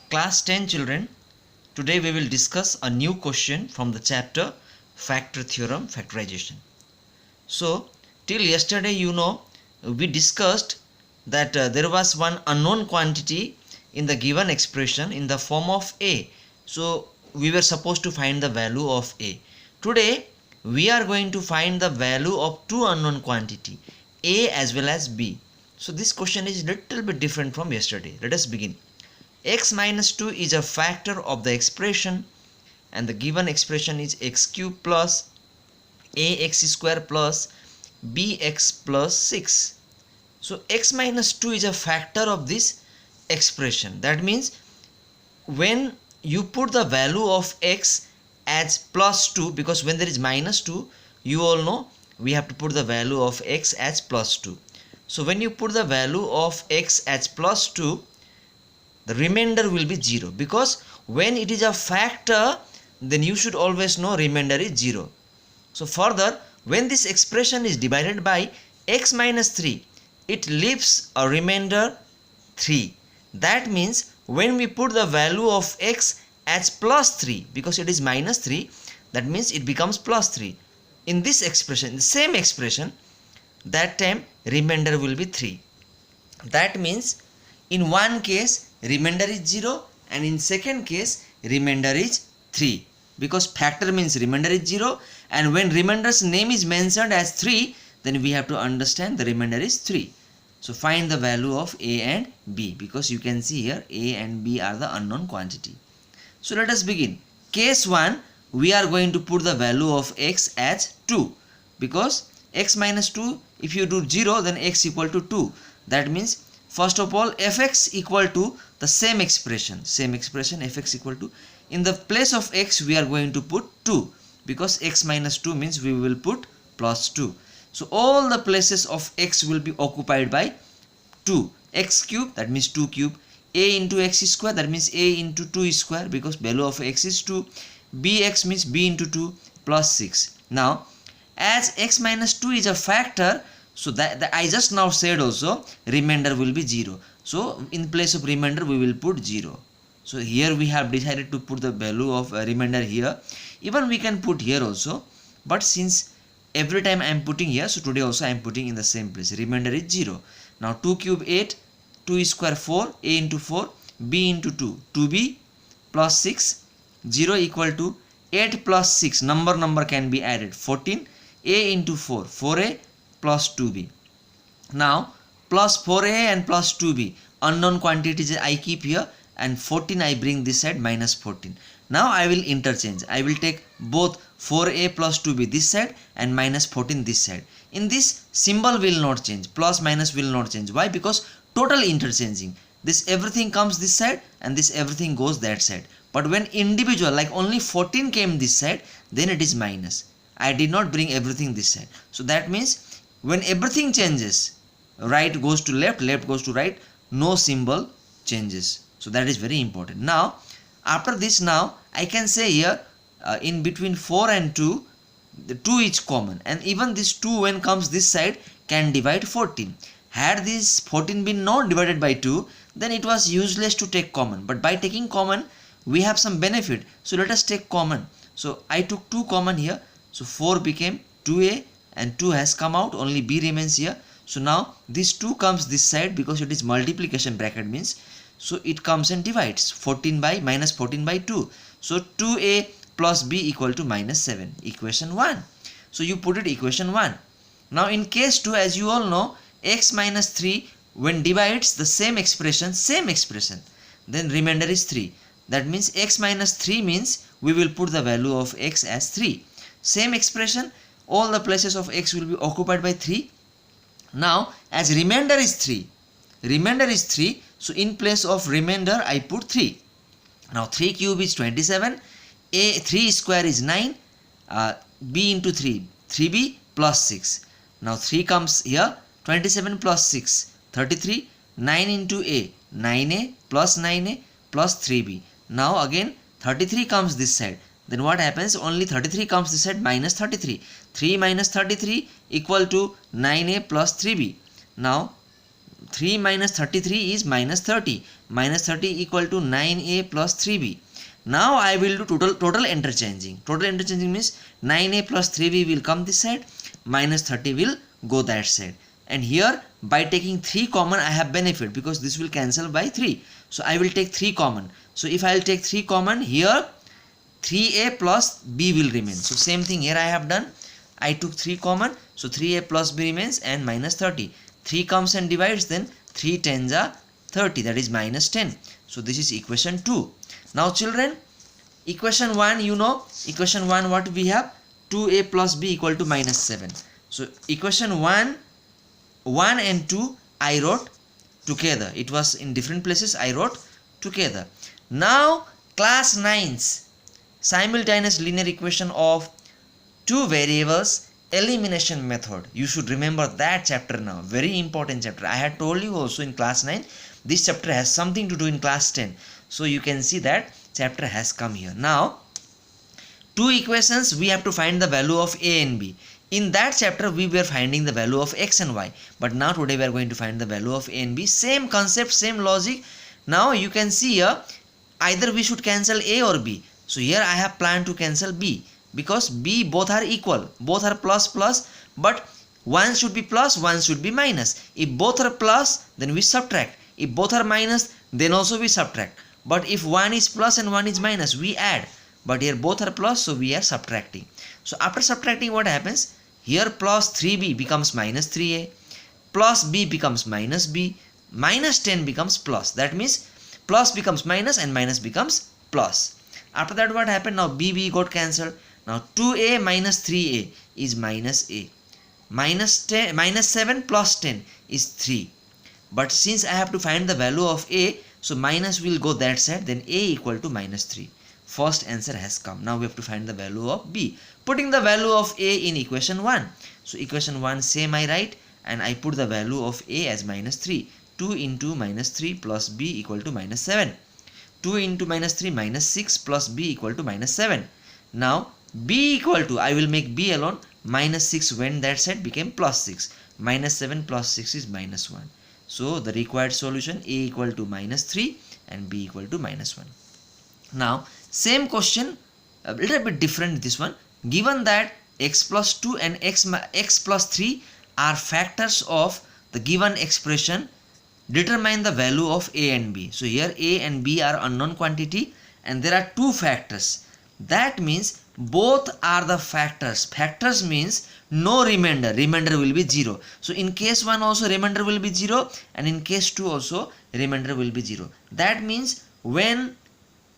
Class 10 children, today we will discuss a new question from the chapter Factor Theorem Factorization. So, till yesterday we discussed that there was one unknown quantity in the given expression in the form of a. So, we were supposed to find the value of a. Today, we are going to find the value of two unknown quantity, a as well as b. So, this question is little bit different from yesterday. Let us begin. X minus 2 is a factor of the expression, and the given expression is x cube plus ax square plus bx plus 6. So x minus 2 is a factor of this expression. That means when you put the value of x as plus 2, because when there is minus 2, you all know we have to put the value of x as plus 2. So when you put the value of x as plus 2, the remainder will be 0, because when it is a factor, then you should always know remainder is 0. So further, when this expression is divided by x minus 3, it leaves a remainder 3. That means when we put the value of x as plus 3, because it is minus 3, that means it becomes plus 3. In this expression, the same expression, that time remainder will be 3. That means in one case remainder is 0, and in second case remainder is 3, because factor means remainder is 0, and when remainder's name is mentioned as 3, then we have to understand the remainder is 3. So find the value of a and b, because you can see here a and b are the unknown quantity. So let us begin. Case 1, we are going to put the value of x as 2, because x minus 2, if you do 0, then x equal to 2. That means first of all, fx equal to the same expression fx equal to, in the place of x we are going to put 2, because x minus 2 means we will put plus 2. So all the places of x will be occupied by 2. X cube, that means 2 cube. A into x square, that means a into 2 square, because value of x is 2. Bx means b into 2 plus 6. Now as x minus 2 is a factor, so that I just now said also remainder will be 0. So in place of remainder we will put 0. So here we have decided to put the value of remainder here. Even we can put here also, but since every time I am putting here, so today also I am putting in the same place. Remainder is 0. Now 2 cube 8, 2 square 4, a into 4, b into 2, 2b plus 6, 0 equal to 8 plus 6, number can be added, 14, a into 4, 4a plus 2b. Now plus 4a and plus 2b, unknown quantities I keep here, and 14 I bring this side, minus 14. Now I will interchange. I will take both 4a plus 2b this side and minus 14 this side. In this, symbol will not change, plus minus will not change. Why? Because total interchanging. This everything comes this side and this everything goes that side. But when individual, like only 14 came this side, then it is minus. I did not bring everything this side. So that means when everything changes, right goes to left, left goes to right, no symbol changes. So that is very important. Now after this, now I can say here in between 4 and 2, the 2 is common, and even this 2 when comes this side can divide 14. Had this 14 been not divided by 2, then it was useless to take common, but by taking common we have some benefit. So let us take common. So I took 2 common here, so 4 became 2a and 2 has come out, only b remains here. So now this 2 comes this side, because it is multiplication bracket means, so it comes and divides 14 by minus 14 by 2. So 2a plus b equal to minus 7, equation 1. So you put it equation 1. Now in case 2, as you all know, x minus 3 when divides the same expression, then remainder is 3. That means x minus 3 means we will put the value of x as 3. Same expression, all the places of x will be occupied by 3. Now as remainder is 3, so in place of remainder I put 3. Now 3 cube is 27, a 3 square is 9, b into 3, 3b plus 6. Now 3 comes here, 27 plus 6, 33, 9 into a, 9a plus 9a plus 3b. Now again 33 comes this side. Then what happens? Only 33 comes this side, minus 33. 3 minus 33 equal to 9a plus 3b. Now 3 minus 33 is minus 30. Minus 30 equal to 9a plus 3b. Now I will do total interchanging. Total interchanging means 9a plus 3b will come this side, minus 30 will go that side. And here by taking 3 common I have benefit because this will cancel by 3. So I will take 3 common. So if I will take 3 common, here 3a plus b will remain. So same thing here I have done. I took 3 common, so 3a plus b remains and minus 30. 3 comes and divides, then 3 tens are 30, that is minus 10. So this is equation 2. Now children, equation 1, you know, equation 1 what we have? 2a plus b equal to minus 7. So equation 1 and 2 I wrote together. It was in different places I wrote together. Now class 9's simultaneous linear equation of two variables elimination method. You should remember that chapter now. Very important chapter. I had told you also in class 9. This chapter has something to do in class 10. So you can see that chapter has come here. Now two equations we have to find the value of a and b. In that chapter we were finding the value of x and y. But now today we are going to find the value of a and b. Same concept, same logic. Now you can see here either we should cancel a or b. So here I have planned to cancel b, because b both are equal, both are plus plus, but one should be plus, one should be minus. If both are plus, then we subtract. If both are minus, then also we subtract. But if one is plus and one is minus, we add. But here both are plus, so we are subtracting. So after subtracting, what happens? Here plus 3b becomes minus 3a, plus b becomes minus b, minus 10 becomes plus. That means plus becomes minus and minus becomes plus. After that what happened? Now b got cancelled. Now 2a minus 3a is minus a. Minus 7 plus 10 is 3. But since I have to find the value of a, so minus will go that side, then a equal to minus 3. First answer has come. Now we have to find the value of b. Putting the value of a in equation 1. So equation 1 same I write, and I put the value of a as minus 3. 2 into minus 3 plus b equal to minus 7. 2 into minus 3 minus 6 plus b equal to minus 7. Now b equal to, I will make b alone, minus 6 went that side, became plus 6. Minus 7 plus 6 is minus 1. So the required solution, a equal to minus 3 and b equal to minus 1. Now same question, a little bit different this one. Given that x plus 2 and x plus 3 are factors of the given expression, determine the value of a and b. So here a and b are unknown quantity and there are two factors. That means both are the factors. Factors means no remainder. Remainder will be 0. So in case 1 also remainder will be 0, and in case 2 also remainder will be 0. That means when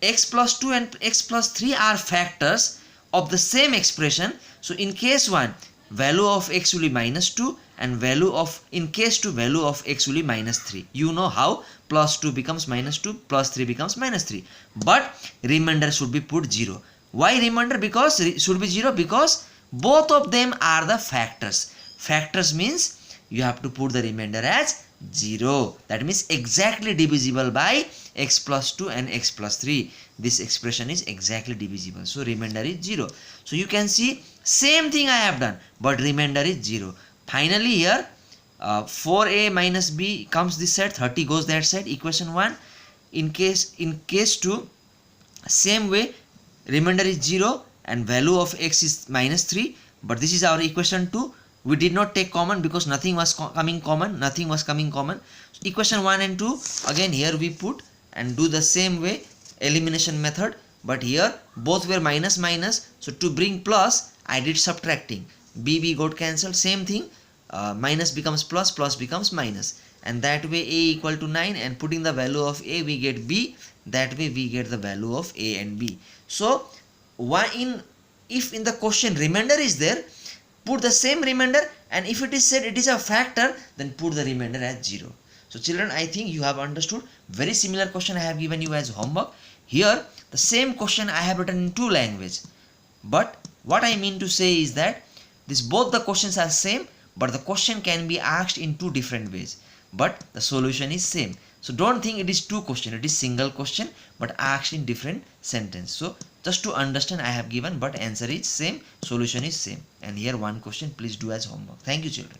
x plus 2 and x plus 3 are factors of the same expression, so in case 1 value of x will be minus 2 and value of, in case 2 value of x will be minus 3. You know how plus 2 becomes minus 2, plus 3 becomes minus 3. But remainder should be put 0. Why remainder? Because it should be 0, because both of them are the factors. Factors means you have to put the remainder as 0. That means exactly divisible by x plus 2 and x plus 3. This expression is exactly divisible. So remainder is 0. So you can see same thing I have done, but remainder is 0. Finally here 4a minus b comes this side, 30 goes that side, equation 1. In case 2, same way remainder is 0 and value of x is minus 3, but this is our equation 2. We did not take common because nothing was coming common. So equation 1 and 2, again here we put and do the same way elimination method, but here both were minus minus, so to bring plus I did subtracting. b got cancelled, same thing, minus becomes plus, plus becomes minus, and that way a equal to 9, and putting the value of a we get b. That way we get the value of a and b. So if in the question remainder is there, put the same remainder, and if it is said it is a factor, then put the remainder as 0. So children, I think you have understood. Very similar question I have given you as homework. Here the same question I have written in two languages, but what I mean to say is that this both the questions are same, but the question can be asked in two different ways, but the solution is same. So don't think it is two question, it is single question but asked in different sentence. So just to understand, I have given, but answer is same, solution is same. And here one question, please do as homework. Thank you children.